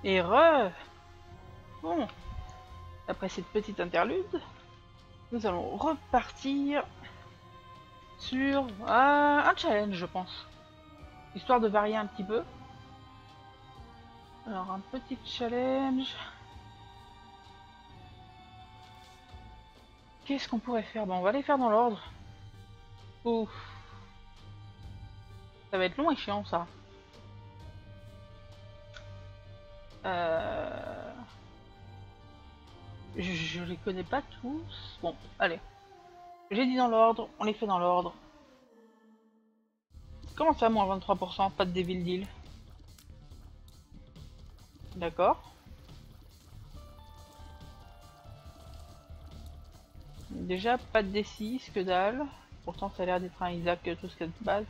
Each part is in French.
Et bon, après cette petite interlude, nous allons repartir sur un challenge, je pense. Histoire de varier un petit peu. Alors, un petit challenge. Qu'est-ce qu'on pourrait faire? Bon, on va les faire dans l'ordre. Ouf. Ça va être long et chiant, ça. Euh... Je les connais pas tous. Bon, allez. J'ai dit dans l'ordre, on les fait dans l'ordre. Comment ça, moins 23%? Pas de Devil Deal. D'accord. Déjà, pas de D6, que dalle. Pourtant, ça a l'air d'être un Isaac tout ce qu'il y a de base.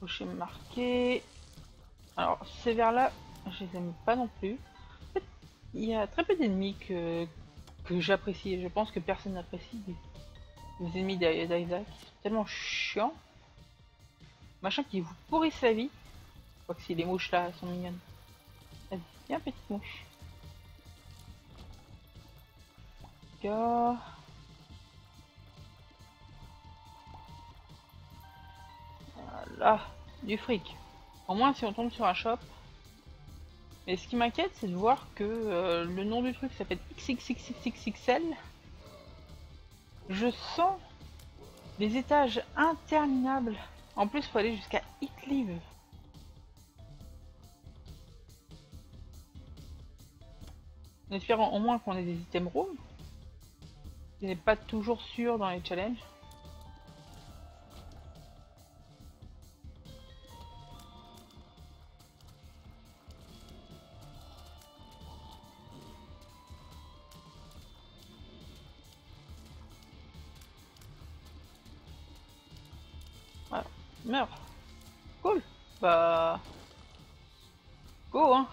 Rocher marqué. Alors, ces vers-là, je les aime pas non plus. En fait, il y a très peu d'ennemis que j'apprécie. Je pense que personne n'apprécie les ennemis d'Isaac. Ils sont tellement chiants. Machin qui vous pourrissent la vie. Quoique si les mouches là, elles sont mignonnes. Vas-y, viens petite mouche. Gars. Voilà, du fric. Au moins si on tombe sur un shop. Mais ce qui m'inquiète, c'est de voir que le nom du truc s'appelle XXXXXL. Je sens des étages interminables. En plus, il faut aller jusqu'à Hitlive. En espérant au moins qu'on ait des items rouges. Ce n'est pas toujours sûr dans les challenges. Voilà. Meurs. Cool. Bah... Go, hein.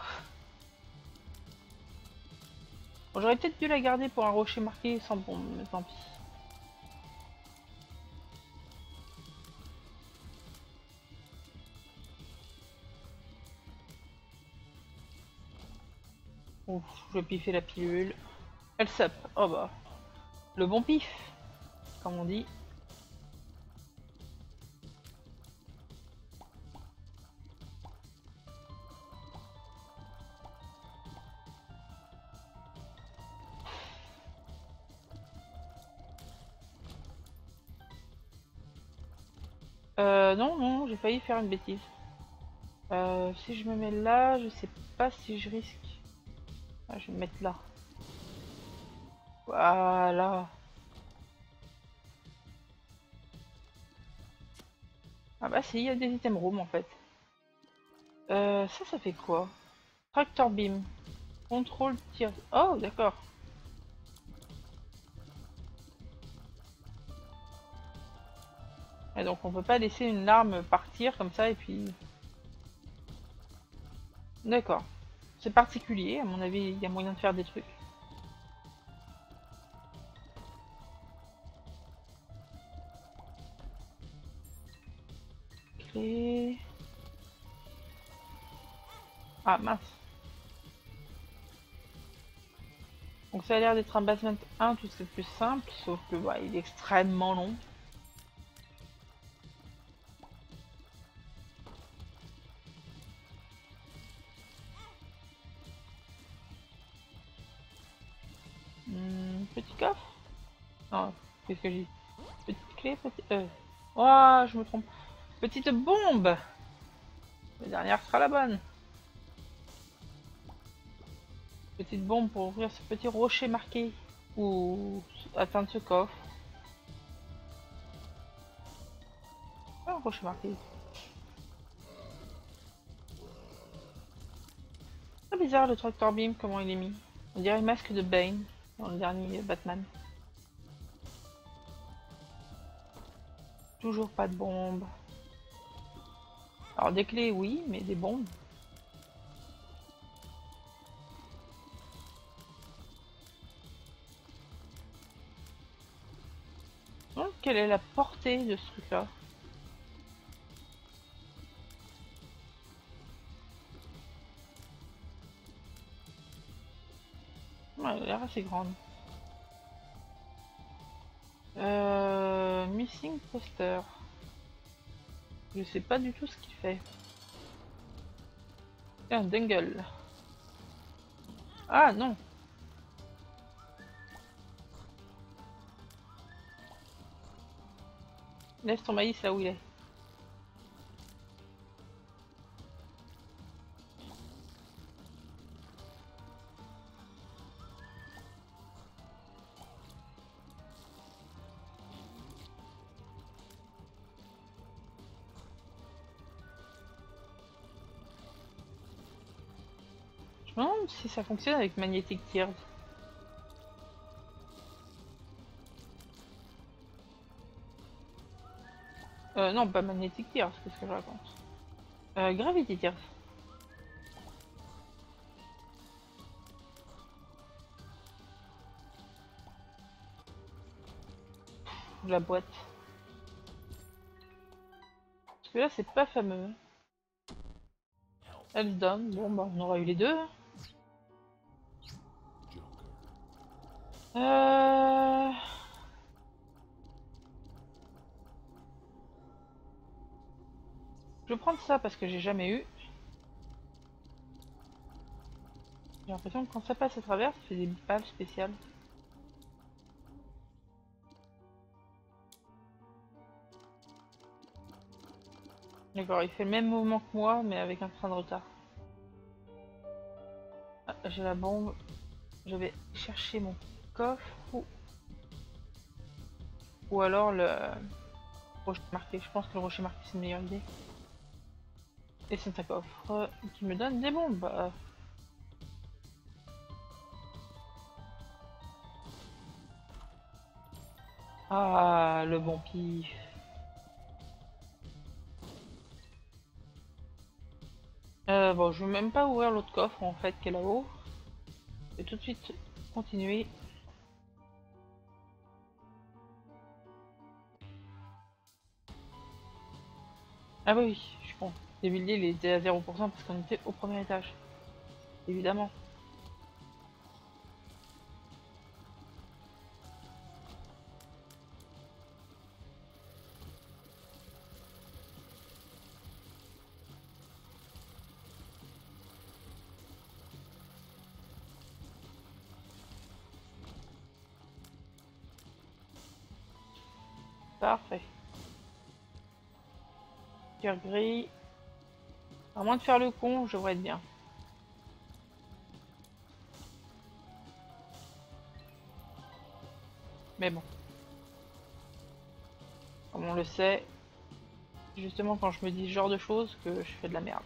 Bon, j'aurais peut-être dû la garder pour un rocher marqué sans bombe, mais tant pis. Ouf, je vais piffer la pilule. Elle sape. Oh bah. Le bon pif, comme on dit. Non, non, j'ai failli faire une bêtise. Si je me mets là, je sais pas si je risque. Ah, je vais me mettre là. Voilà. Ah bah si, il y a des items room en fait. Ça fait quoi? Tractor beam. Contrôle tir. Oh, d'accord. Et donc on peut pas laisser une arme partir comme ça et puis... D'accord. C'est particulier, à mon avis, il y a moyen de faire des trucs. Clé... Ah mince. Donc ça a l'air d'être un basement 1, tout ce qui est plus simple, sauf que bah, il est extrêmement long. Petit coffre? Non, qu'est-ce que j'ai dit? Petite clé, petite... Oh, je me trompe. Petite bombe! La dernière sera la bonne. Petite bombe pour ouvrir ce petit rocher marqué. Ou atteindre ce coffre. Ah, un rocher marqué. Très bizarre le tractor beam, comment il est mis. On dirait le masque de Bane dans le dernier Batman. Toujours pas de bombe. Alors des clés oui, mais des bombes. quelle est la portée de ce truc-là. Ouais, elle a l'air assez grande. Missing poster. Je sais pas du tout ce qu'il fait. Un dingle. Ah non. Laisse ton maïs là où il est. Je me demande si ça fonctionne avec Magnetic Tears. Non, pas Magnetic Tears, qu'est-ce que je raconte? Gravity Tears. La boîte. Parce que là, c'est pas fameux. Elfdom, bon bah on aura eu les deux. Euh... Je vais prendre ça parce que j'ai jamais eu. J'ai l'impression que quand ça passe à travers, ça fait des balles spéciales. D'accord, il fait le même mouvement que moi, mais avec un train de retard. Ah, j'ai la bombe. Je vais chercher mon coffre ou alors le rocher marqué. Je pense que le rocher marqué c'est une meilleure idée. Et c'est un coffre qui me donne des bombes. Ah, le bon pif. Bon, je vais même pas ouvrir l'autre coffre en fait qui est là-haut. Je vais tout de suite continuer. Ah bah oui, je pense. Le buildé il était à 0% parce qu'on était au premier étage. Évidemment. Parfait. Cœur gris. À moins de faire le con, je devrais être bien. Mais bon. Comme on le sait, justement quand je me dis ce genre de choses que je fais de la merde.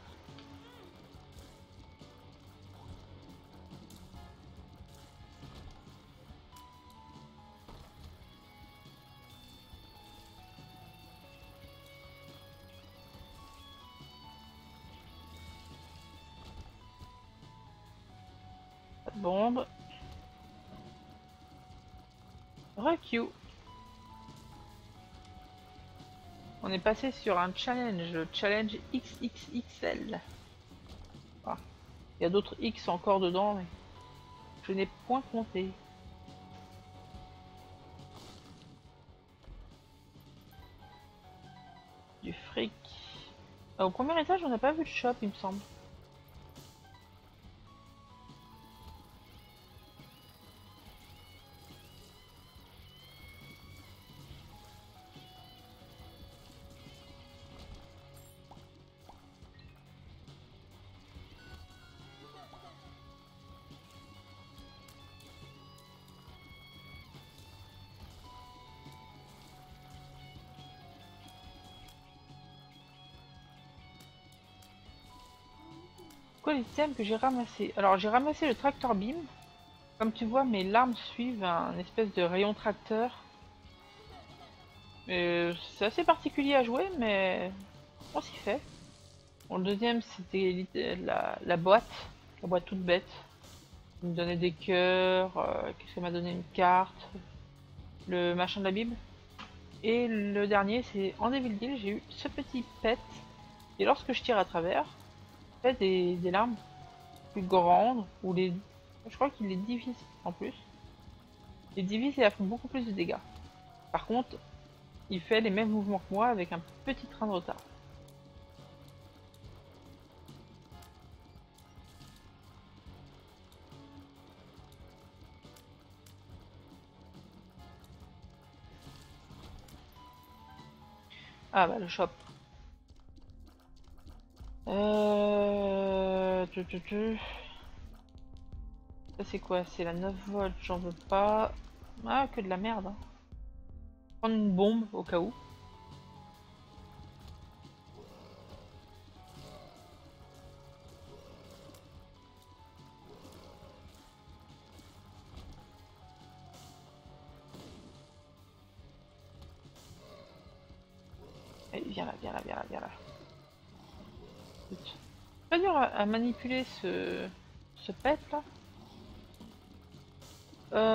Pas de bombe. Req. On est passé sur un challenge, le challenge XXXL. Ah, il y a d'autres X encore dedans, mais je n'ai point compté. Du fric. Ah, au premier étage, on n'a pas vu le shop, il me semble. Quoi les items que j'ai ramassé? Alors j'ai ramassé le tracteur beam. Comme tu vois, mes larmes suivent un espèce de rayon tracteur. C'est assez particulier à jouer, mais on s'y fait. Bon, le deuxième, c'était la boîte toute bête. Il me donnait des cœurs, qu'est-ce qu'elle m'a donné? Une carte, le machin de la Bible. Et le dernier, c'est en Devil Deal, j'ai eu ce petit pet. Et lorsque je tire à travers, fait des larmes plus grandes, ou les... Je crois qu'il les divise en plus. Il divise et elles font beaucoup plus de dégâts. Par contre, il fait les mêmes mouvements que moi avec un petit train de retard. Ah bah le shop. Ça c'est quoi? C'est la 9 volts, j'en veux pas. Ah, que de la merde. Hein. Prendre une bombe au cas où. Allez, viens là, viens là, viens là, viens là. C'est pas dur à manipuler ce pet là.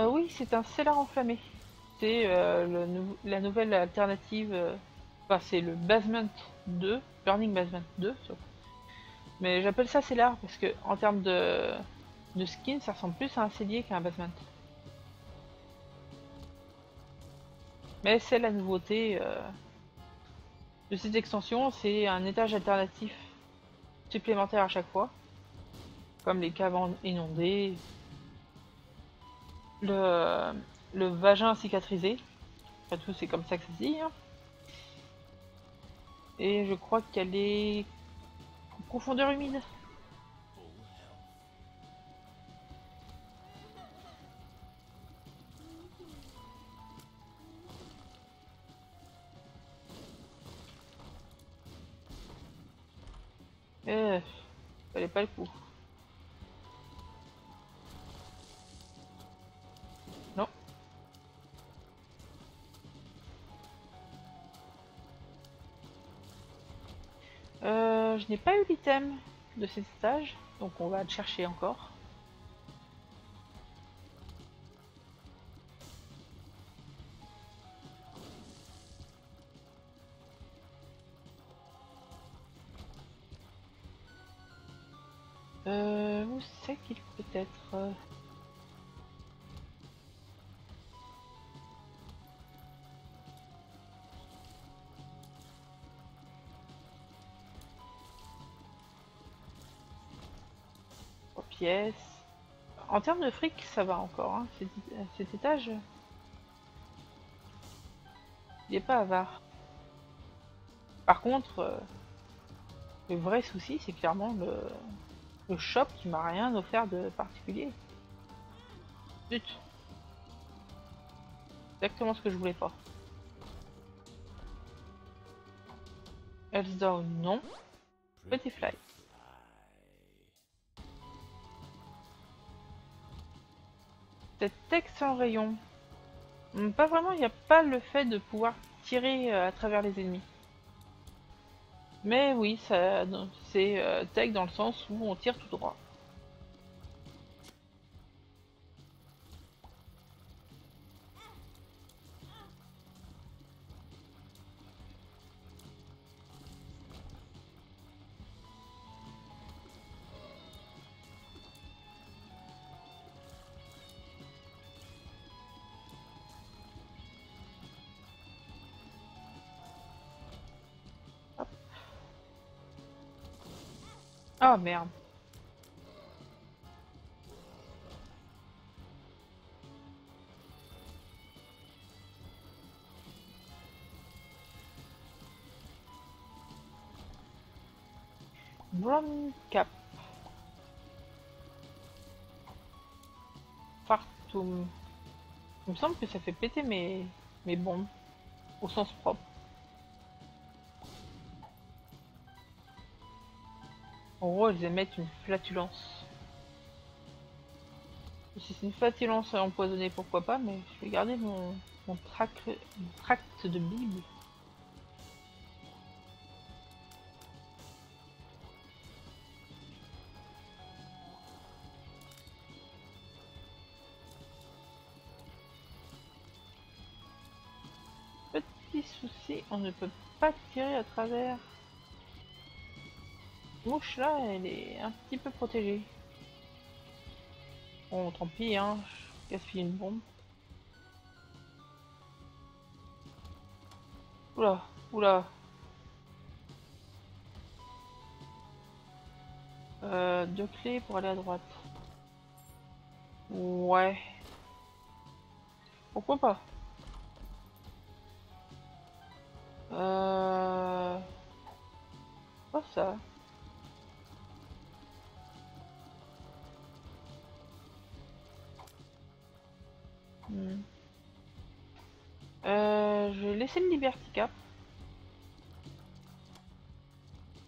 Oui, c'est un Cellar enflammé. C'est la nouvelle alternative. Enfin, c'est le Basement 2, Burning Basement 2. Mais j'appelle ça Cellar parce que en termes de skin, ça ressemble plus à un cellier qu'à un basement. Mais c'est la nouveauté de cette extension, c'est un étage alternatif supplémentaire à chaque fois, comme les caves inondées, le, le vagin cicatrisé, enfin tout c'est comme ça que ça se dit, hein. Et je crois qu'elle est en profondeur humide. Eh, fallait pas le coup. Non. Je n'ai pas eu l'item de cet stage, donc on va le chercher encore. Où c'est qu'il peut être pièces. En termes de fric, ça va encore. Hein. Cet étage, il est pas avare. Par contre, le vrai souci, c'est clairement le shop qui m'a rien offert de particulier. Zut, exactement ce que je voulais pas. Hellsdown, non. Petit fly. Cette texte sans rayon. Pas vraiment, il n'y a pas le fait de pouvoir tirer à travers les ennemis. Mais oui, c'est tech dans le sens où on tire tout droit. Hop. Ah merde. Brown cap. Fartum. Il me semble que ça fait péter mes bombes. Au sens propre. En gros, elles émettent une flatulence. Si c'est une flatulence empoisonnée, pourquoi pas, mais je vais garder mon tract de Bible. Petit souci, on ne peut pas tirer à travers. Mouche là, elle est un petit peu protégée. Bon, tant pis, hein, je gaspille une bombe. Oula, oula. Deux clés pour aller à droite. Ouais. Pourquoi pas? Quoi ça? Hmm. Je vais laisser le Liberty Cap.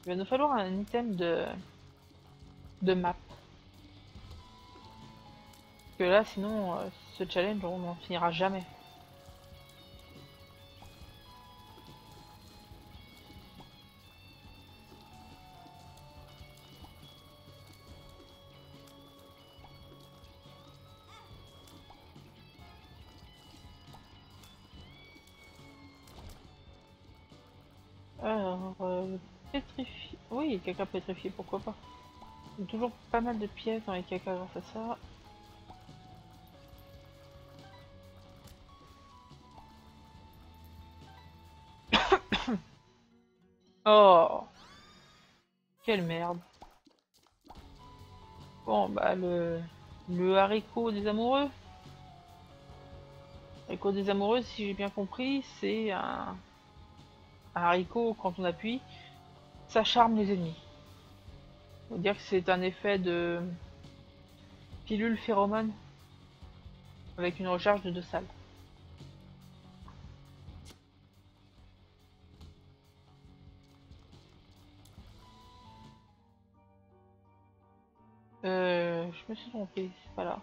Il va nous falloir un item de map. Parce que là, sinon, ce challenge, on n'en finira jamais. Alors, pétrifié. Oui, caca pétrifié, pourquoi pas. Il y a toujours pas mal de pièces dans les caca grâce à ça. Oh, quelle merde. Bon, bah, le haricot des amoureux. Haricot des amoureux, si j'ai bien compris, c'est un haricot, quand on appuie, ça charme les ennemis. On va dire que c'est un effet de pilule phéromone avec une recharge de 2 salles. Je me suis trompée, c'est pas là.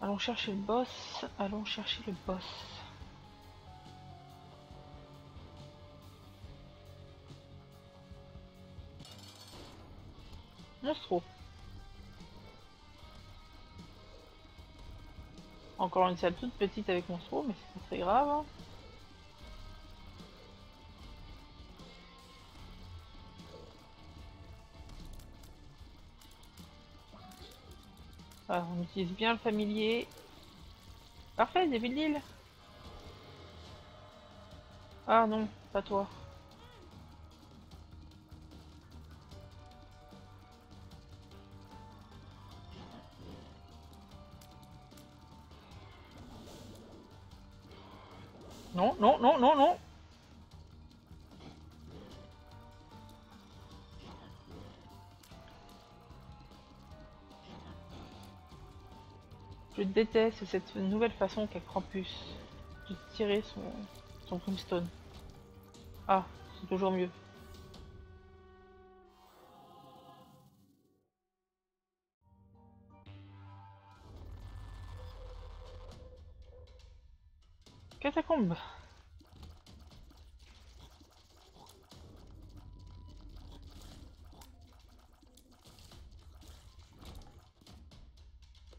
Allons chercher le boss, allons chercher le boss. Monstro. Encore une salle toute petite avec Monstro, mais c'est pas très grave. Hein. Alors, on utilise bien le familier. Parfait, des villes. Ah non, pas toi. Non, non, non, non, non. Je déteste cette nouvelle façon qu'a Krampus de tirer son brimstone. Ah, c'est toujours mieux. Catacombe.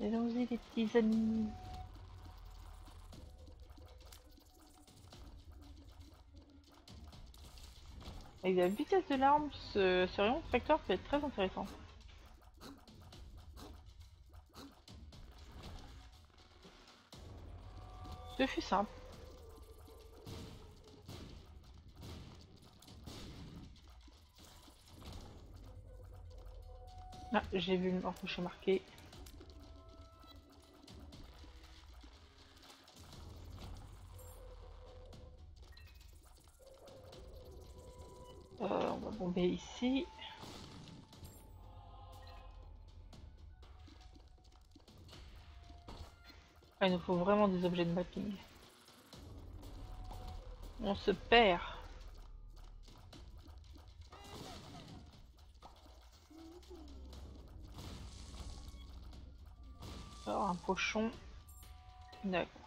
Allons-y les petits amis. Avec la vitesse de l'arme, ce rayon facteur peut être très intéressant. Ce fut simple. Ah, j'ai vu le marqué marqué. On va bomber ici. Ah, il nous faut vraiment des objets de mapping. On se perd. Alors, un pochon. D'accord.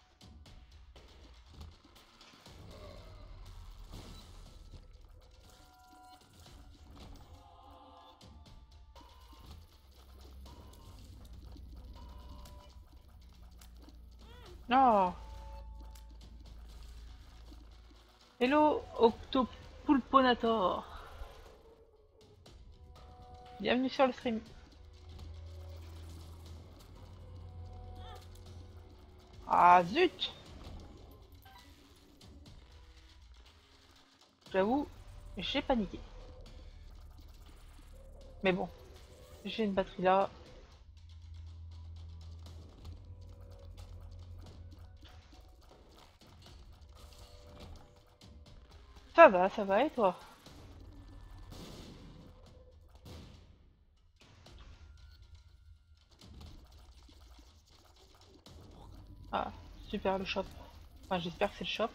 Oh. Hello, Octopulponator. Bienvenue sur le stream. Ah zut! J'avoue, j'ai paniqué. Mais bon, j'ai une batterie là. Ça va, et toi? Ah, super le shop. Enfin, j'espère que c'est le shop.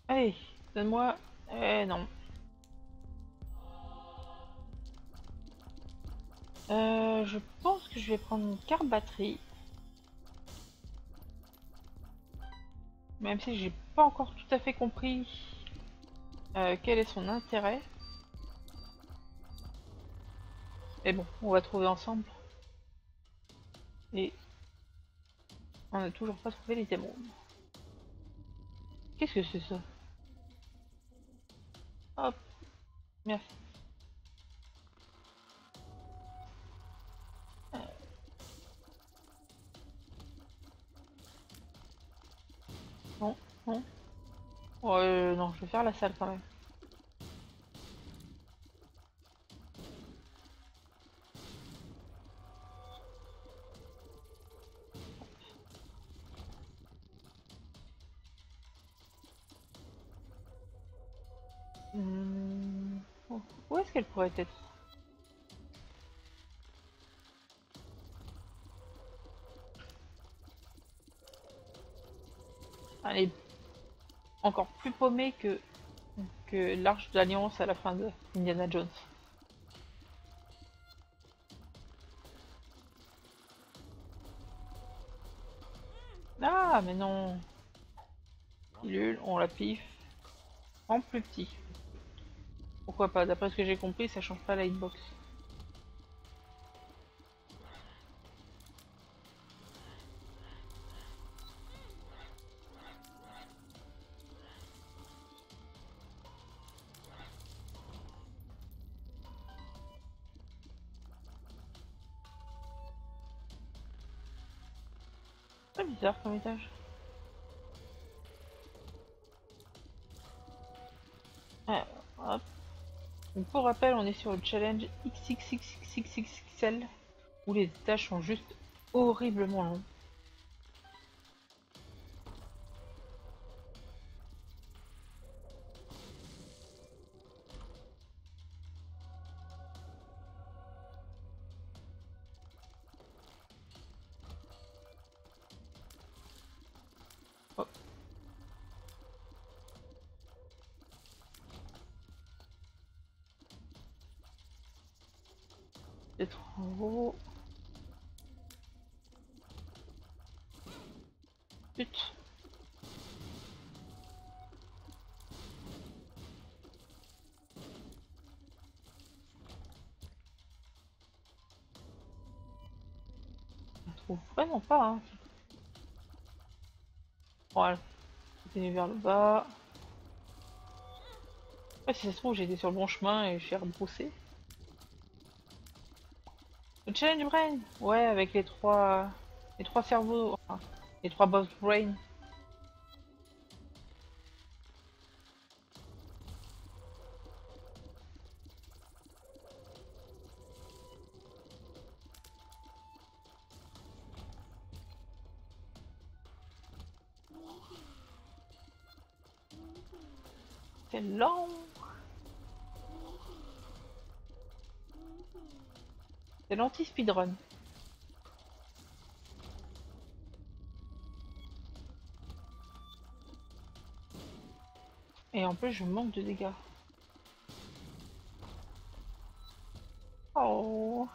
Allez, donne-moi. Eh non. Je pense que je vais prendre une carte batterie. Même si j'ai pas encore tout à fait compris quel est son intérêt. Mais bon, on va trouver ensemble. Et on n'a toujours pas trouvé les émeraudes. Qu'est-ce que c'est ça? Hop, merci. Non, non. Non, je vais faire la salle quand même. Hmm, où est-ce qu'elle pourrait être? Elle est encore plus paumée que l'Arche de l'Alliance à la fin de Indiana Jones. Ah, mais non. Pilule, on la pif. En plus petit. Pourquoi pas? D'après ce que j'ai compris, ça change pas la hitbox. C'est bizarre comme étage. Ah, hop. Donc, pour rappel, on est sur le challenge XXXXXXL où les étages sont juste horriblement longs. Oh, c'est trop gros. Pute. On trouve vraiment pas, hein. Voilà. Continuer vers le bas. Ouais, si ça se trouve, j'ai été sur le bon chemin et j'ai rebroussé. Le challenge brain. Ouais, avec les trois cerveaux, enfin, les trois boss brain. C'est lent. C'est l'anti-speedrun. Et en plus, je manque de dégâts. Oh.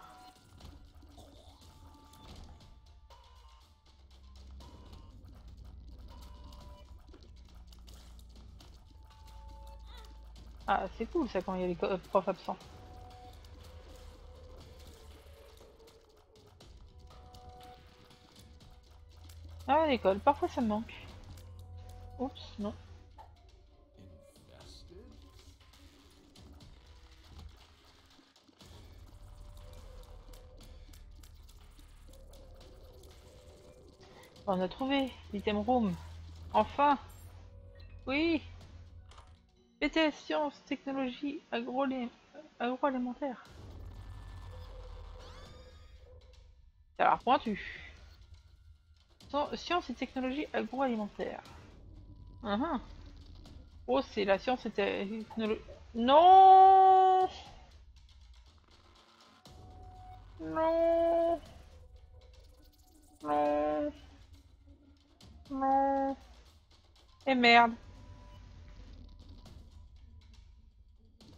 Ah, c'est cool ça quand il y a les profs absents. Ah, l'école, parfois ça me manque. Oups, non. On a trouvé l'item room. Enfin. Oui. BTS Sciences, Technologie, agroalimentaire. Ça a l'air pointu. Sciences et technologies agroalimentaires. Uhum. Oh, c'est la science et technologie. Non. Non. Non. Non. Et merde.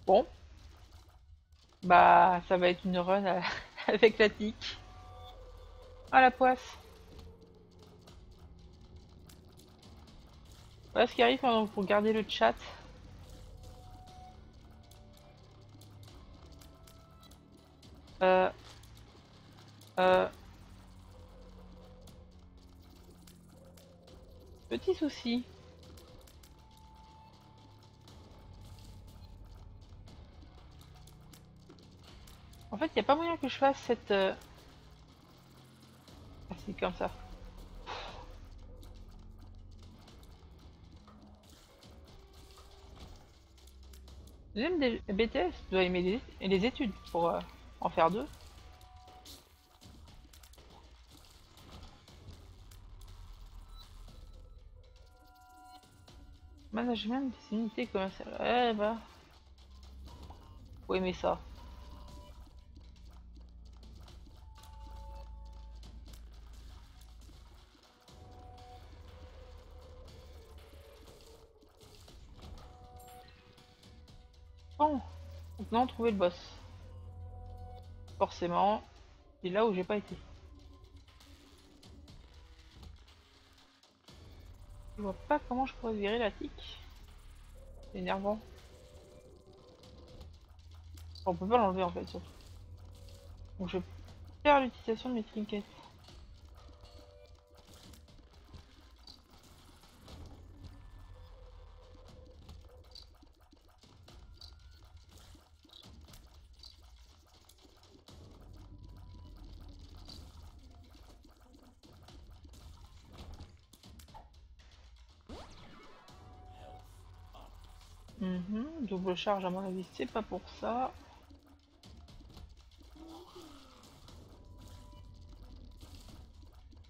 Bon, bah ça va être une run avec la tic. Ah la poisse. Voilà ce qui arrive pendant que vous regardez le chat. Euh, euh, Petit souci. En fait, il n'y a pas moyen que je fasse cette... Ah, c'est comme ça. J'aime des BTS, tu dois aimer les études pour en faire deux. Management des unités commerciales. Eh bah, faut aimer ça. Bon, donc non, trouver le boss. Forcément, c'est là où j'ai pas été. Je vois pas comment je pourrais virer la tic. C'est énervant. On peut pas l'enlever en fait, surtout. Donc je perds l'utilisation de mes trinkets. Double charge à mon avis, c'est pas pour ça.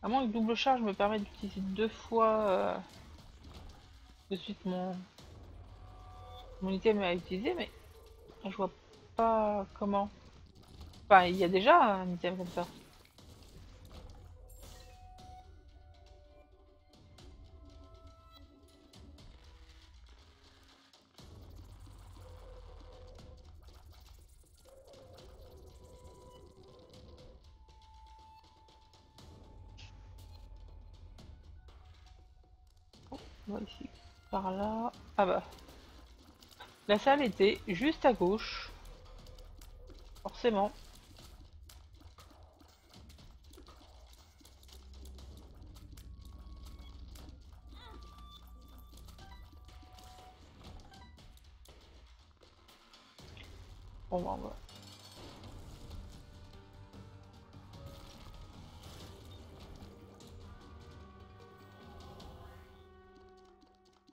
À moins que double charge me permette d'utiliser deux fois de suite mon item à utiliser, mais je vois pas comment. Enfin, il y a déjà un item comme ça. On va ici, par là. Ah bah, la salle était juste à gauche, forcément. Bon, bah, voilà.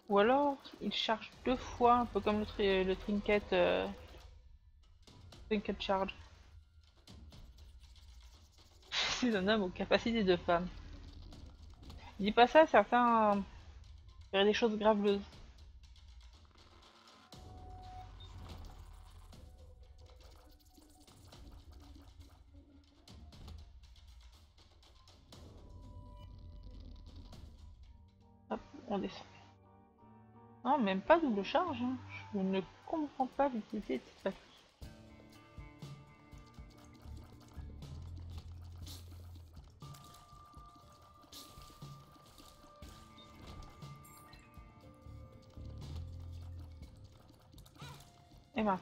Ou alors, il charge deux fois, un peu comme le trinket, trinket charge. C'est un homme aux capacités de femme. Dis pas ça, certains feraient des choses graveleuses. Hop, on descend. Non, même pas double charge. Hein. Je ne comprends pas l'utilité de cette partie. Et mince.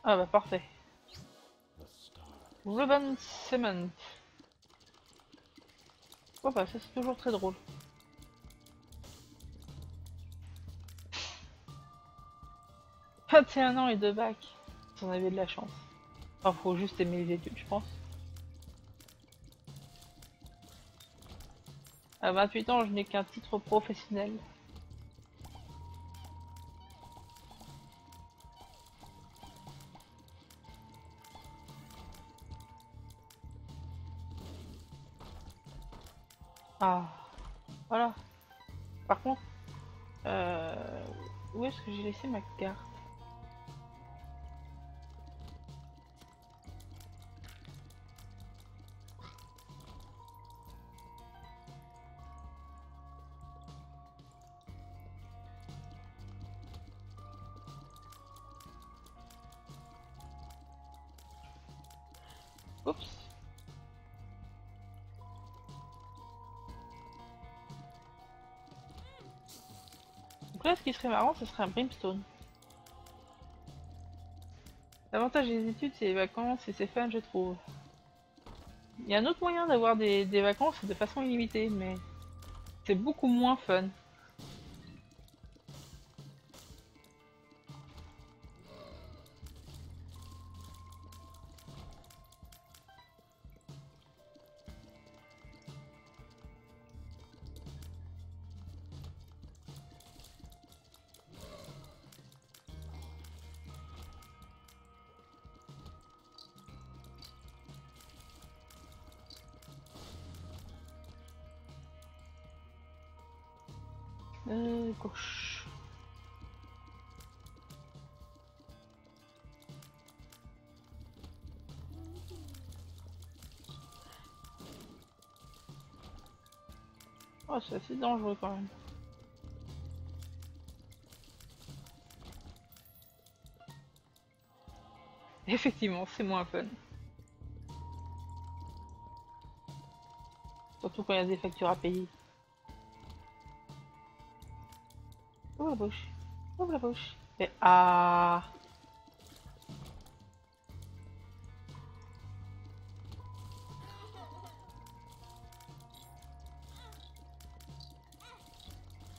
Ah bah parfait. Ruben Cement. Oh bah ça c'est toujours très drôle. 21 ans et 2 bacs. Si on avait de la chance. Enfin, faut juste aimer les études, je pense. À 28 ans, je n'ai qu'un titre professionnel. Ah, voilà. Par contre, où est-ce que j'ai laissé ma carte? Oups. Donc là, ce qui serait marrant, ce serait un brimstone. L'avantage des études, c'est les vacances et c'est fun, je trouve. Il y a un autre moyen d'avoir des vacances de façon illimitée, mais c'est beaucoup moins fun. Gauche. Oh, c'est assez dangereux quand même. Effectivement, c'est moins fun. Surtout quand il y a des factures à payer. Ouvre la bouche. Ouvre la bouche. Et ah.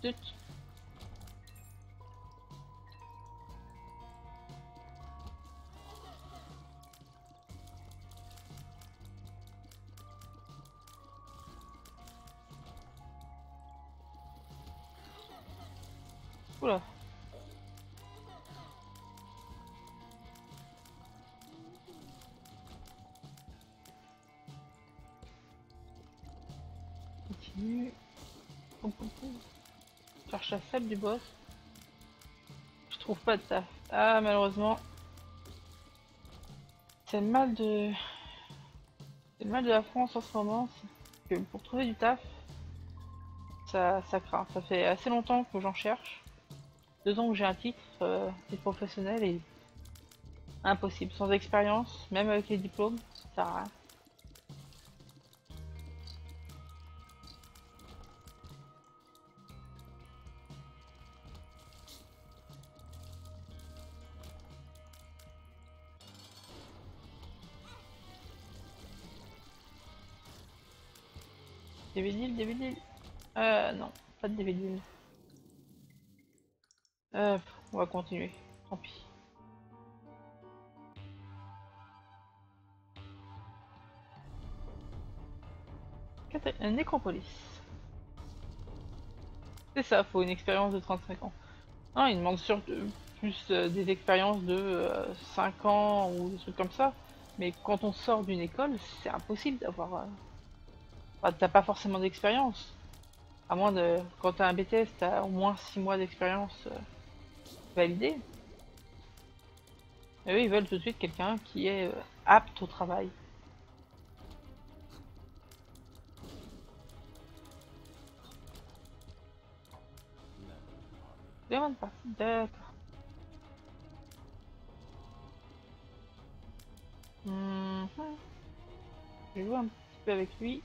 Zut. Oula. Continue. Pom, pom, pom. Cherche la salle du boss. Je trouve pas de taf. Ah, malheureusement. C'est le mal de... C'est le mal de la France en ce moment. C'est que pour trouver du taf, ça craint. Ça fait assez longtemps que j'en cherche. 2 ans que j'ai un titre professionnel et impossible. Sans expérience, même avec les diplômes, ça sert à rien. Des vinyles. Non, pas de DVD. On va continuer. Tant pis. Nécropolis. C'est ça, faut une expérience de 35 ans. Non, il demande surtout plus des expériences de 5 ans ou des trucs comme ça. Mais quand on sort d'une école, c'est impossible d'avoir. Enfin, t'as pas forcément d'expérience. À moins de. Quand t'as un BTS, t'as au moins 6 mois d'expérience validée. Et eux, ils veulent tout de suite quelqu'un qui est apte au travail. Demande pas. D'accord. Mhm. Je vais jouer un petit peu avec lui.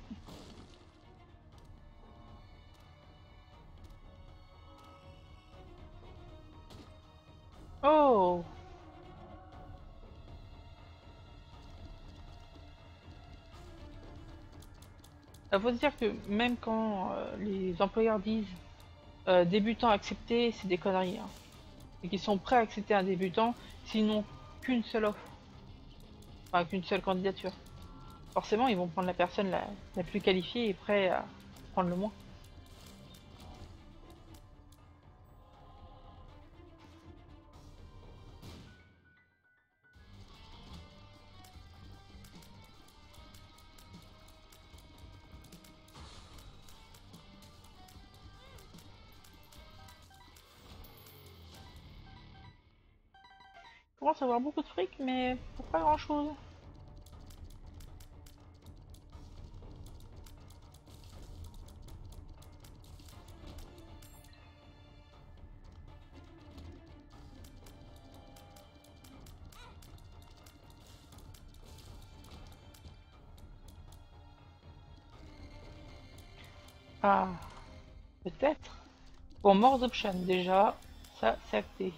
Il faut se dire que même quand les employeurs disent débutant accepté, c'est des conneries, hein. Et qu'ils sont prêts à accepter un débutant s'ils n'ont qu'une seule offre, enfin qu'une seule candidature. Forcément, ils vont prendre la personne la plus qualifiée et prêt à prendre le moins. Je commence à avoir beaucoup de fric, mais pour pas grand chose. Ah, peut-être. Bon, More Option, déjà, ça c'est acté.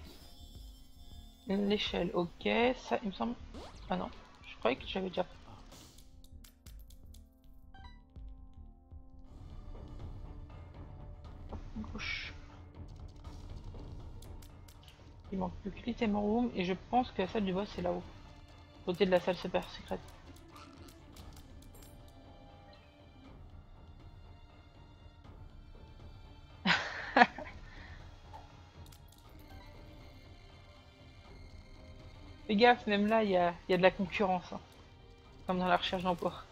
L'échelle, ok, ça il me semble. Ah non, je croyais que j'avais déjà. Gauche. Il manque plus que l'item room et je pense que la salle du boss c'est là-haut. Côté de la salle super secrète. Fais gaffe, même là il y a de la concurrence, hein, comme dans la recherche d'emploi.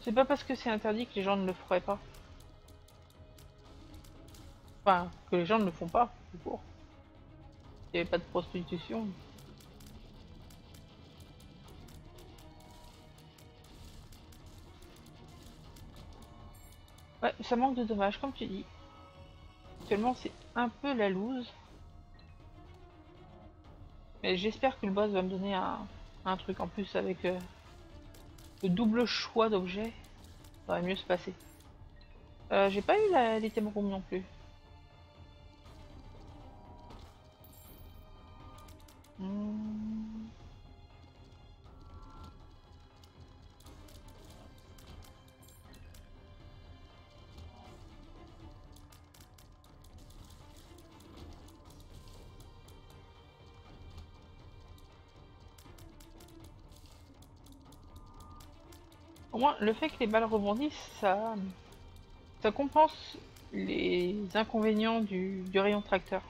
C'est pas parce que c'est interdit que les gens ne le feraient pas. Enfin, que les gens ne le font pas, tout court. Il n'y avait pas de prostitution. Ouais, ça manque de dommages, comme tu dis. Actuellement, c'est un peu la loose. Mais j'espère que le boss va me donner un truc en plus avec le double choix d'objets. Ça va mieux se passer. J'ai pas eu l'item room non plus. Hmm. Au moins, le fait que les balles rebondissent, ça compense les inconvénients du rayon tracteur.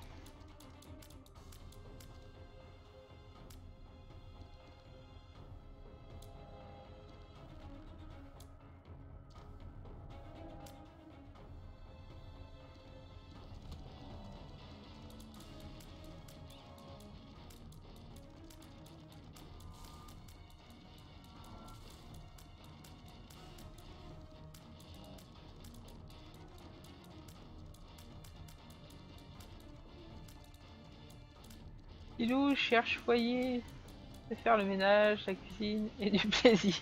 Pilou cherche foyer, de faire le ménage, la cuisine et du plaisir.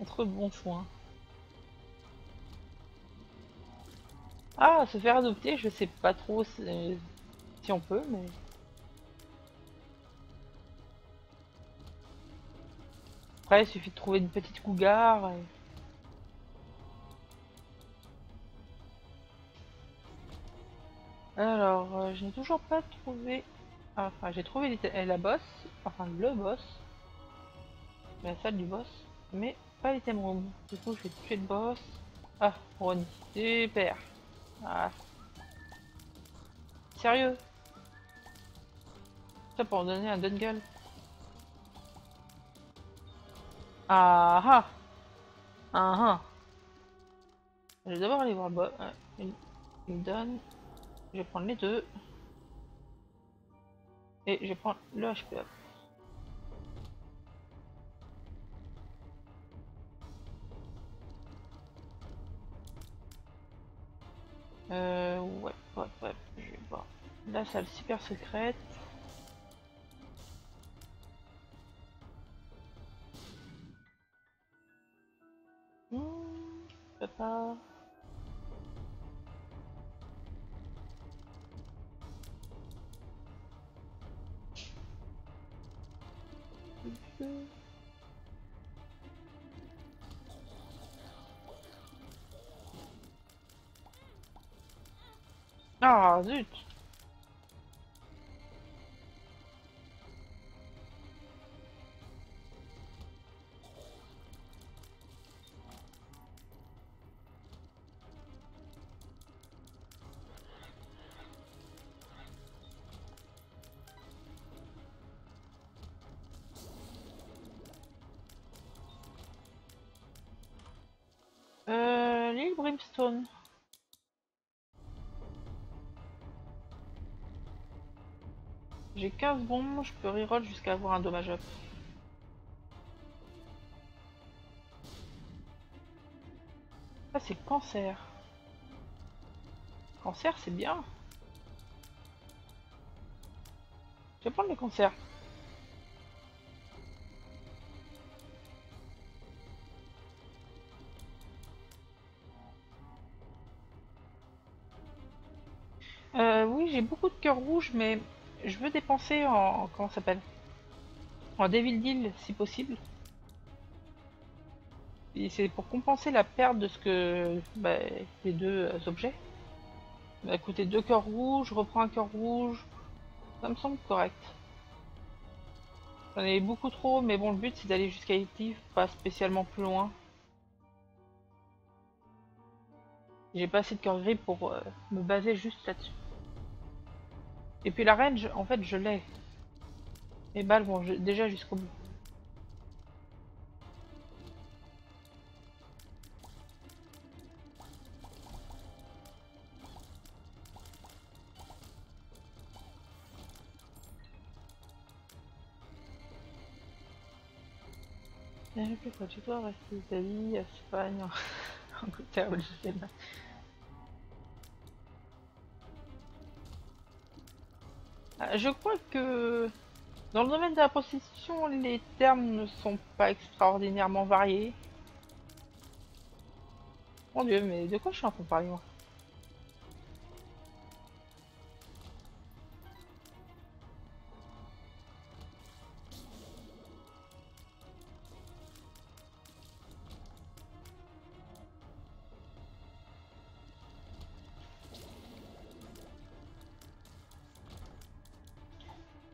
Entre bons soins. Ah, se faire adopter, je sais pas trop si on peut, mais... Après, il suffit de trouver une petite cougar. Alors, je n'ai toujours pas trouvé... Enfin, j'ai trouvé la boss, enfin le boss, la salle du boss, mais pas l'item room. Du coup, je vais tuer le boss. Ah, Ronnie, super. Ah, sérieux? Ça pour donner un dungle. Ah ah! Ah ah! Je vais d'abord aller voir le boss. Il me donne. Je vais prendre les deux. Et je vais prendre le HP up. Ouais. Je vais voir. La salle super secrète. Hmm, papa. Ah, zut. L'île Brimstone. J'ai 15 bombes, je peux reroll jusqu'à avoir un dommage up. Ça c'est cancer. Cancer c'est bien. Je vais prendre le cancer. Oui, j'ai beaucoup de cœurs rouges, mais je veux dépenser en... comment ça s'appelle? En Devil Deal, si possible. Et c'est pour compenser la perte de ce que... bah, les deux objets. Ça va coûter 2 cœurs rouges, je reprends un cœur rouge. Ça me semble correct. J'en ai beaucoup trop, mais bon, le but c'est d'aller jusqu'à Eve, pas spécialement plus loin. J'ai pas assez de cœur gris pour me baser juste là-dessus. Et puis la range, en fait, je l'ai. Les balles vont déjà jusqu'au bout. Quoi, tu dois rester Italie, Espagne, Angleterre, je sais pas. Je crois que dans le domaine de la prostitution, les termes ne sont pas extraordinairement variés. Mon dieu, mais de quoi je suis en train de parler moi?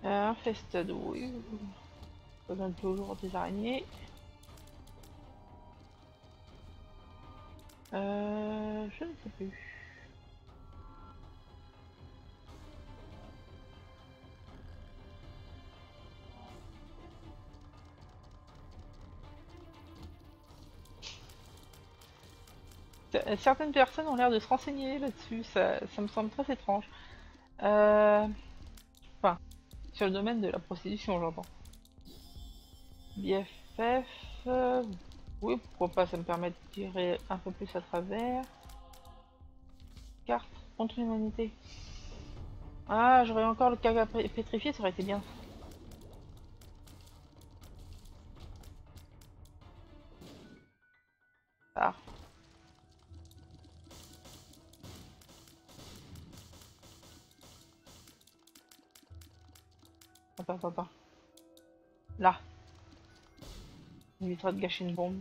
Infested, oui. Ça donne toujours des araignées. Je ne sais plus. Certaines personnes ont l'air de se renseigner là-dessus, ça me semble très étrange. Enfin, sur le domaine de la prostitution, j'entends. BFF, oui, pourquoi pas, ça me permet de tirer un peu plus à travers. Carte contre l'humanité. Ah, j'aurais encore le caca pétrifié, ça aurait été bien. Ah. Attends. Là. Il évitera de gâcher une bombe.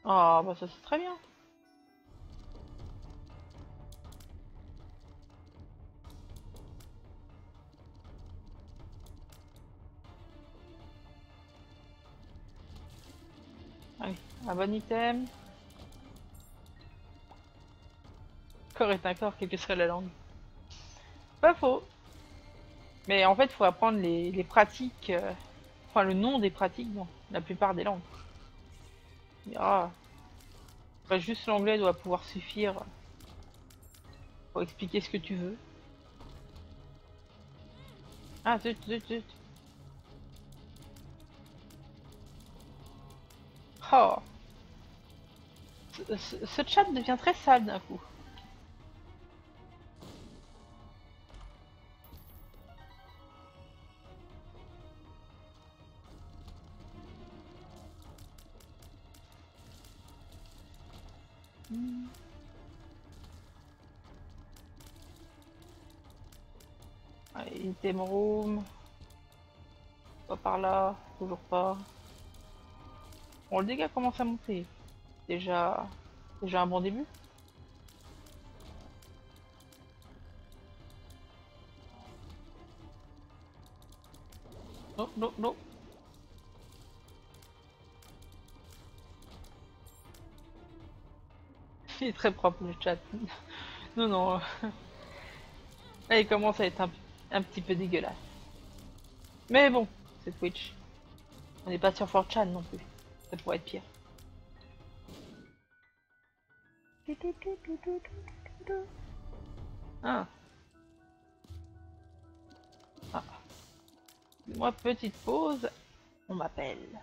Ah, bah ça c'est très bien. Allez, un bon item. Corps est un corps, quelle que serait la langue. Pas faux. Mais en fait, il faut apprendre les pratiques, enfin le nom des pratiques dans la plupart des langues. Ah, après, juste l'anglais doit pouvoir suffire pour expliquer ce que tu veux. Ah, zut. Oh, ce chat devient très sale d'un coup. Allez, item room. Pas par là, toujours pas. Bon, le dégât commence à monter. Déjà un bon début. Non, non, non. Il est très propre le chat. Non, non. Là, il commence à être un petit peu dégueulasse. Mais bon, c'est Twitch. On n'est pas sur 4chan non plus. Ça pourrait être pire. Ah, ah. Moi, petite pause. On m'appelle.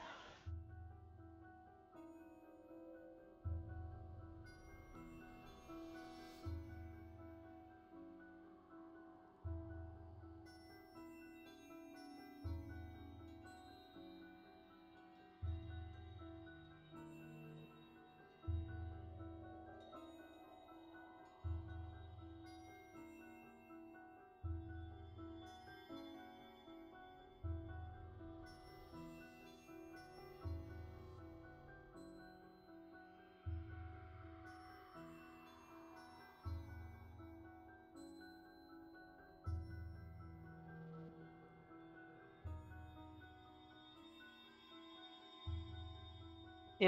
Et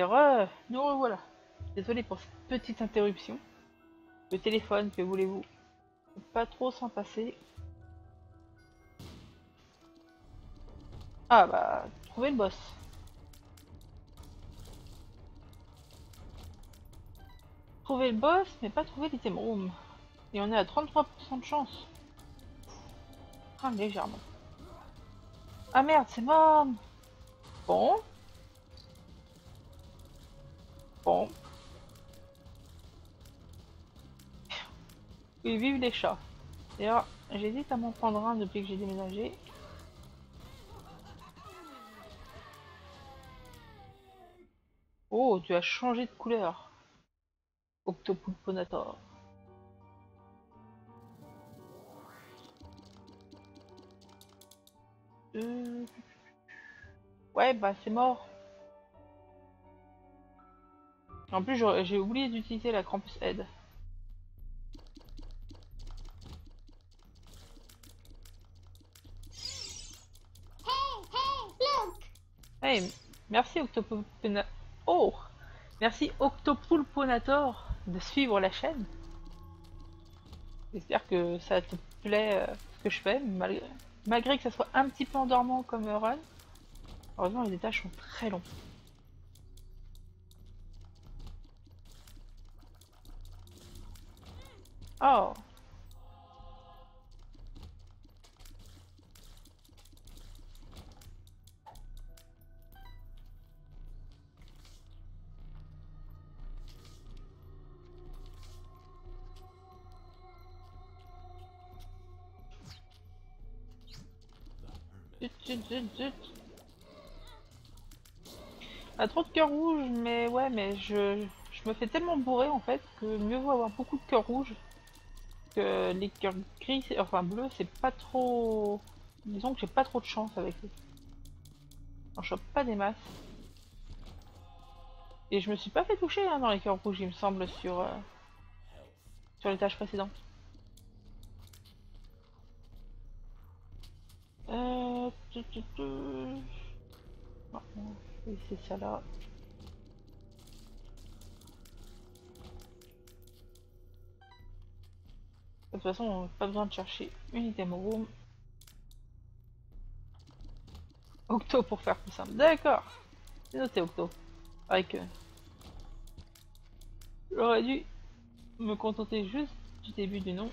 nous revoilà. Désolé pour cette petite interruption. Le téléphone, que voulez-vous? Pas trop s'en passer. Ah bah, trouver le boss. Trouver le boss, mais pas trouver l'item room. Et on est à 33% de chance. Ah, légèrement. Ah merde, c'est mort. Bon. Bon. Oui, vive les chats. D'ailleurs, j'hésite à m'en prendre un depuis que j'ai déménagé. Oh, tu as changé de couleur. Octopulponator. Euh... Ouais, bah c'est mort. En plus, j'ai oublié d'utiliser la Krampus Head. Hey, merci Octopulponator. Oh, merci Octopulponator de suivre la chaîne. J'espère que ça te plaît ce que je fais, malgré que ça soit un petit peu endormant comme run. Heureusement, les étages sont très longs. Oh, zut, zut, zut, zut. Ah, trop de cœurs rouges, mais ouais, mais je me fais tellement bourrer en fait que mieux vaut avoir beaucoup de cœurs rouges que les cœurs gris, enfin bleus, c'est pas trop. Disons que j'ai pas trop de chance avec eux. J'en chope pas des masses. Et je me suis pas fait toucher hein, dans les cœurs rouges, il me semble, sur les tâches précédentes. Tu. Non, oui, c'est ça là. De toute façon, on n'a pas besoin de chercher une item room. Octo pour faire plus simple. D'accord, c'est noté Octo. Avec j'aurais dû me contenter juste du début du nom.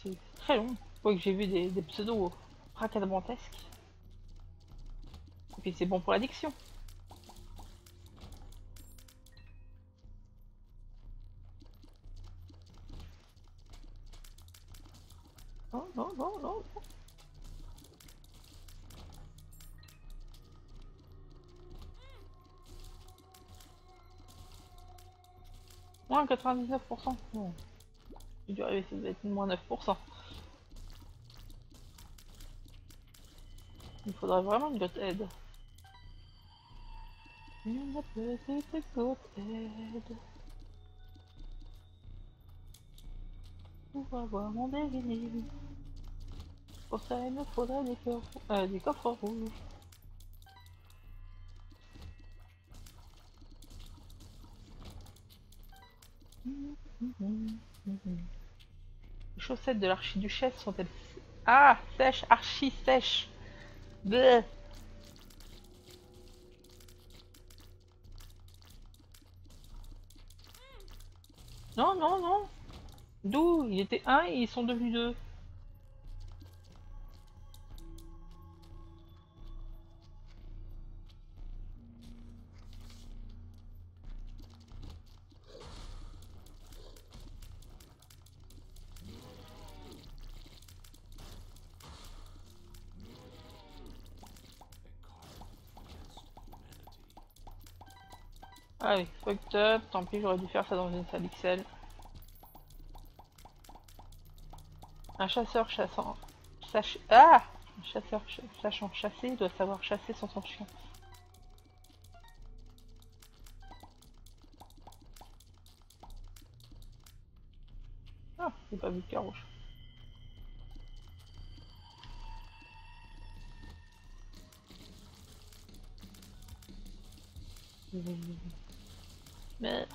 C'est très long. Quoique j'ai vu des pseudos racadabrantesques. Et puis c'est bon pour l'addiction. Non, non, non, non. Moins 99%. Non. J'ai dû arriver, ça doit être moins 9%. Il faudrait vraiment une goth aide. Une petite goth aide. Pour avoir mon devinez. Pour ça, il me faudrait des coffres rouges. Les chaussettes de l'archiduchesse sont-elles... Ah, sèches, archi sèches. Bleh. Non, non, non. D'où? Il était un et ils sont devenus deux. Allez, fucked up. Tant pis, j'aurais dû faire ça dans une salle XL. Un chasseur chassant... Ah! Un chasseur sachant chasser doit savoir chasser sans son chien. Ah, j'ai pas vu de carouge. Merde.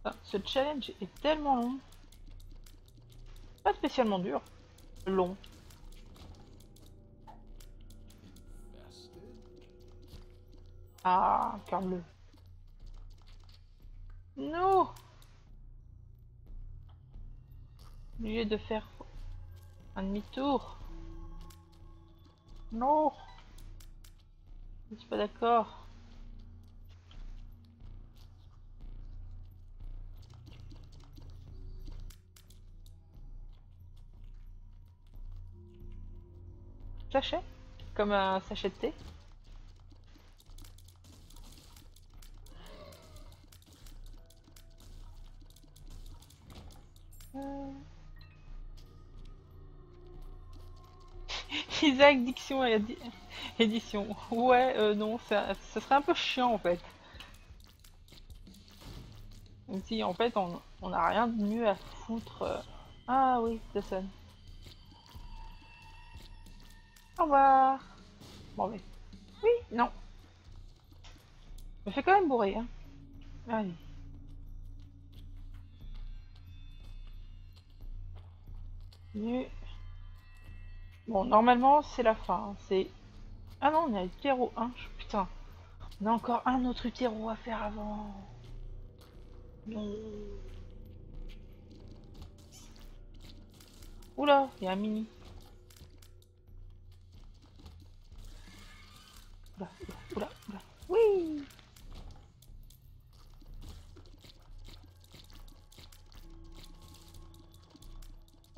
Ah, ce challenge est tellement long. Pas spécialement dur. Long. Ah, cœur bleu. Non! Obligé de faire un demi-tour. Non! Je suis pas d'accord. Sachet? Comme un sachet de thé? Euh... Isaac Diction et édition. Ouais, non, ça serait un peu chiant en fait. Même si en fait on a rien de mieux à foutre. Ah oui, ça sonne. Au revoir. Bon mais. Oui, non. Je me fais quand même bourrer, hein. Allez. Nu. Bon, normalement c'est la fin. C'est. Ah non, on est à Utéro 1. Putain. On a encore un autre Utéro à faire avant. Non. Oula, il y a un mini. Oula, oula, oula. Oui.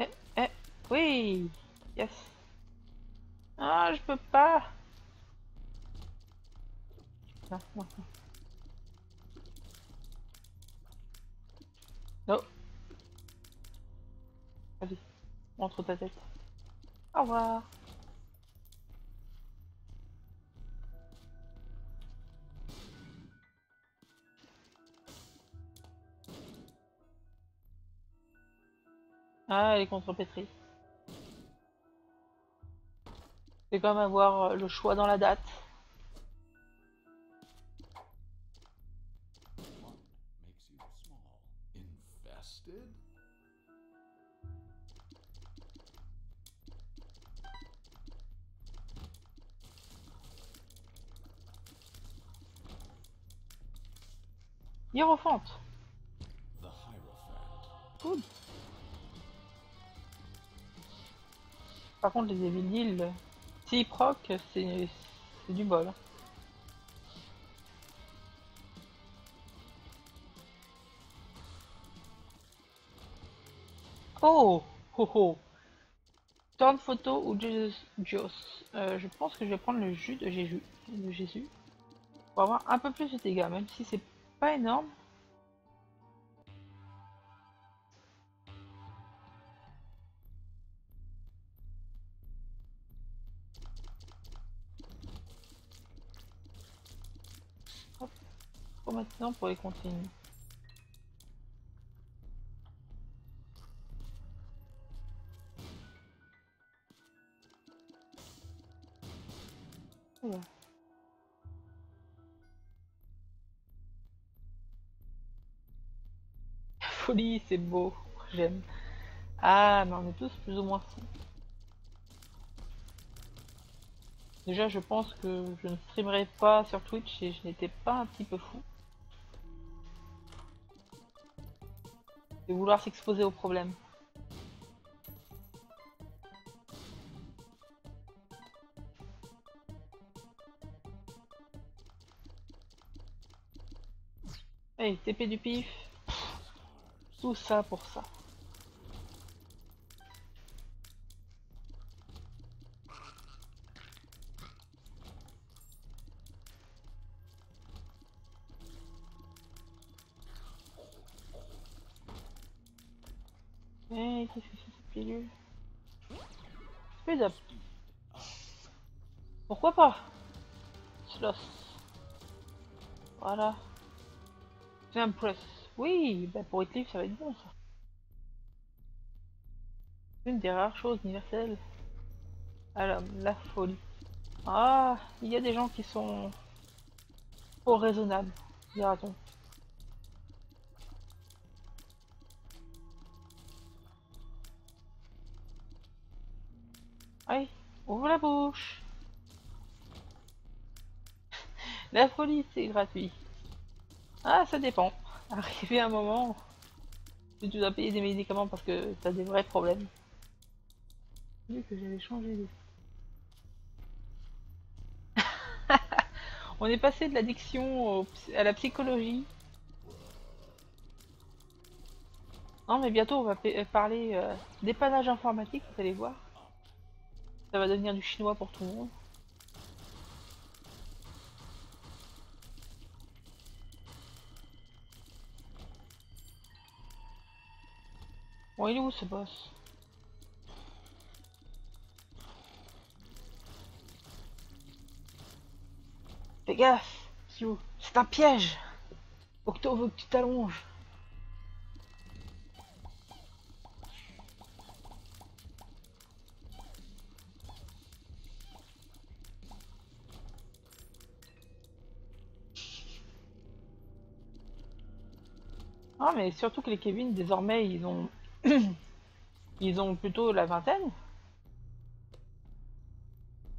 Eh, eh, oui. Yes. Ah, je peux pas. Non, non, non. Non. Vas-y, montre ta tête. Au revoir. Ah, elle est contrepétrie. C'est comme avoir le choix dans la date. Hiérophante. Cool. Par contre, les Evil s'ils proc, c'est du bol. Oh, oh, oh. Torn photo ou Dios. Je pense que je vais prendre le jus de Jésus. Pour avoir un peu plus de dégâts, même si c'est pas énorme. pour maintenant pour les consignes. Ouais. Folie, c'est beau, j'aime. Ah, mais on est tous plus ou moins fous. Déjà, je pense que je ne streamerai pas sur Twitch et je n'étais pas un petit peu fou. De vouloir s'exposer aux problèmes. Hey, TP du pif. Tout ça pour ça. Hey, qu'est-ce que c'est cette pilule? Speed up. Pourquoi pas? Sloth. Voilà. Jump press. Oui, bah pour Hitler, ça va être bon ça. Une des rares choses universelles. Alors, la folie. Ah, il y a des gens qui sont trop raisonnables, dira-t-on. Allez, ouvre la bouche. La folie, c'est gratuit. Ah, ça dépend. Arrivé à un moment où tu dois payer des médicaments parce que t'as des vrais problèmes. J'ai vu que j'avais changé de... On est passé de l'addiction à la psychologie. Non, mais bientôt on va parler dépannage informatique, vous allez voir. Ça va devenir du chinois pour tout le monde. Bon, il est où ce boss? Fais gaffe, Sioux, c'est un piège. Octo veut que tu t'allonges. Ah, mais surtout que les Kevin, désormais, ils ont... ils ont plutôt la vingtaine.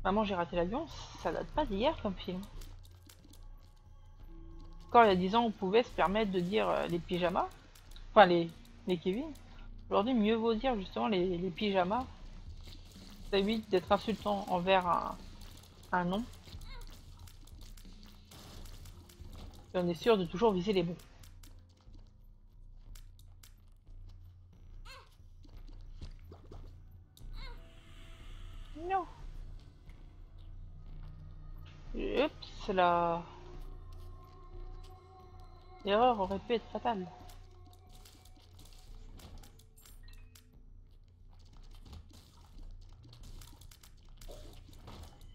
Maman, j'ai raté l'avion, ça date pas d'hier comme film. Encore il y a 10 ans, on pouvait se permettre de dire les pyjamas. Enfin, les Kevin. Aujourd'hui, mieux vaut dire justement les pyjamas. Ça évite d'être insultant envers un nom. Et on est sûr de toujours viser les bons. Non. Oups, la... L'erreur aurait pu être fatale.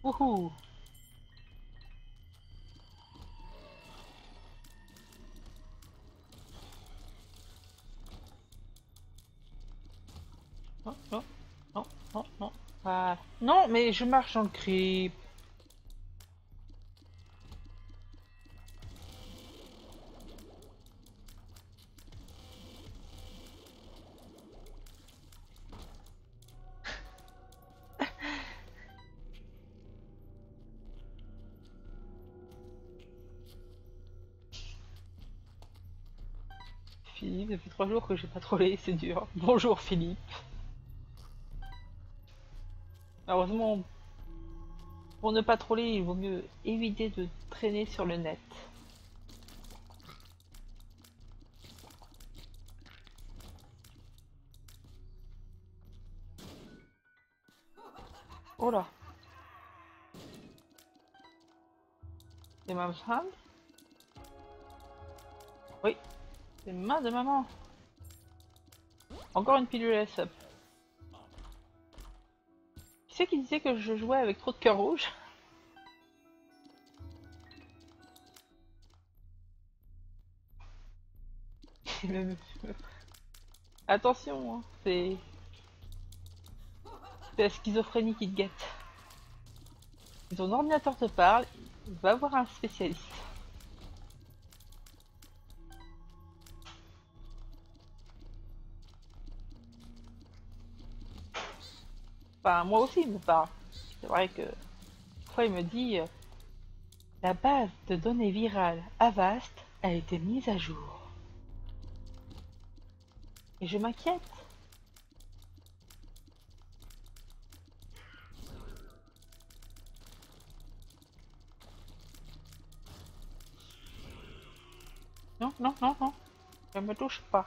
Wouhou. Non, non, non, non, non. Ah. Non, mais je marche dans le creep. Philippe, depuis 3 jours que j'ai pas trollé, c'est dur. Bonjour Philippe. Heureusement, pour ne pas troller, il vaut mieux éviter de traîner sur le net. Oh là. C'est Mom's Hand? Oui, c'est main de maman. Encore une pilule S-up. Qui c'est qui disait que je jouais avec trop de cœur rouge? Attention, hein, c'est la schizophrénie qui te guette. Si ton ordinateur te parle, va voir un spécialiste. Enfin, moi aussi, il me parle. C'est vrai que des fois, il me dit la base de données virale Avast a été mise à jour. Et je m'inquiète. Non, non, non, non. Ne me touche pas.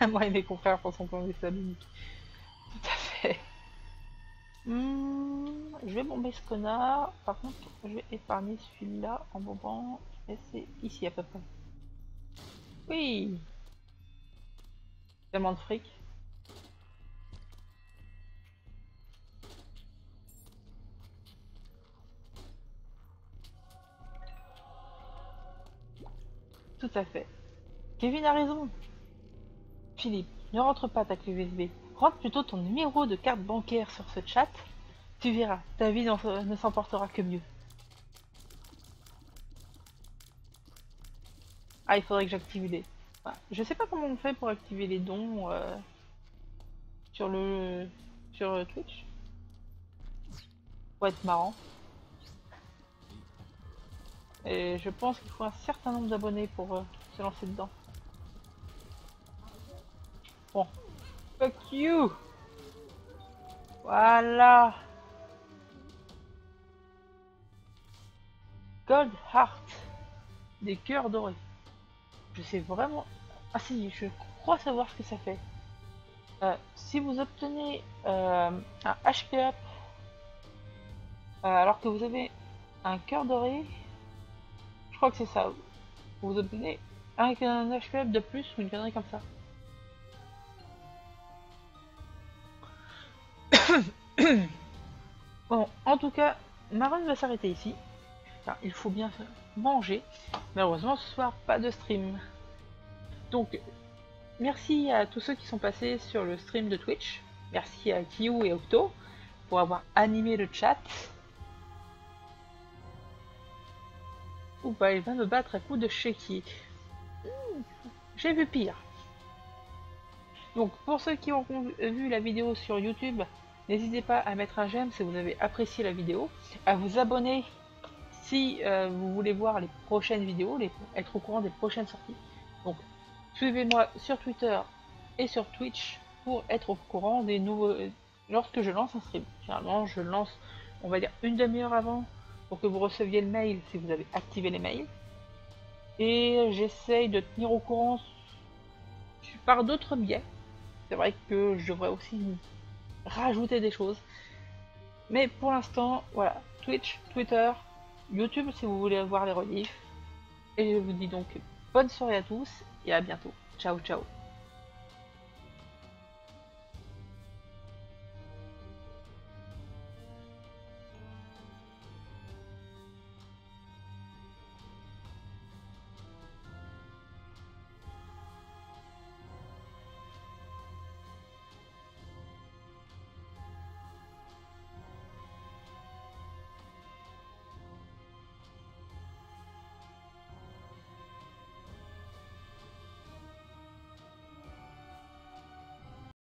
Moi et mes confrères pensons qu'on est unique. Tout à fait. Je vais bomber ce connard. Par contre, je vais épargner celui-là en bombant. Et c'est ici à peu près. Oui. Tellement de fric. Tout à fait. Kevin a raison. Philippe, ne rentre pas ta clé USB. Rentre plutôt ton numéro de carte bancaire sur ce chat. Tu verras, ta vie ne s'en portera que mieux. Ah, il faudrait que j'active les... Enfin, je sais pas comment on fait pour activer les dons sur le... sur Twitch. Pour être marrant. Et je pense qu'il faut un certain nombre d'abonnés pour se lancer dedans. Bon. Fuck you! Voilà! Gold Heart. Des cœurs dorés. Je sais vraiment... Ah si, je crois savoir ce que ça fait. Si vous obtenez un HP up alors que vous avez un cœur doré, je crois que c'est ça. Vous obtenez un HP up de plus ou une connerie comme ça. Bon, en tout cas, ma run va s'arrêter ici. Enfin, il faut bien manger. Malheureusement, ce soir, pas de stream. Donc, merci à tous ceux qui sont passés sur le stream de Twitch. Merci à Kiyu et Octo pour avoir animé le chat. Ou bah, il va me battre à coups de chéquier. J'ai vu pire. Donc, pour ceux qui ont vu la vidéo sur YouTube, n'hésitez pas à mettre un j'aime si vous avez apprécié la vidéo, à vous abonner si vous voulez voir les prochaines vidéos, être au courant des prochaines sorties. Donc, suivez-moi sur Twitter et sur Twitch pour être au courant des nouveaux... lorsque je lance un stream. Généralement, je lance, on va dire, une demi-heure avant pour que vous receviez le mail si vous avez activé les mails. Et j'essaye de tenir au courant par d'autres biais. C'est vrai que je devrais aussi rajouter des choses. Mais pour l'instant, voilà, Twitch, Twitter, YouTube si vous voulez voir les reliefs. Et je vous dis donc bonne soirée à tous et à bientôt. Ciao ciao.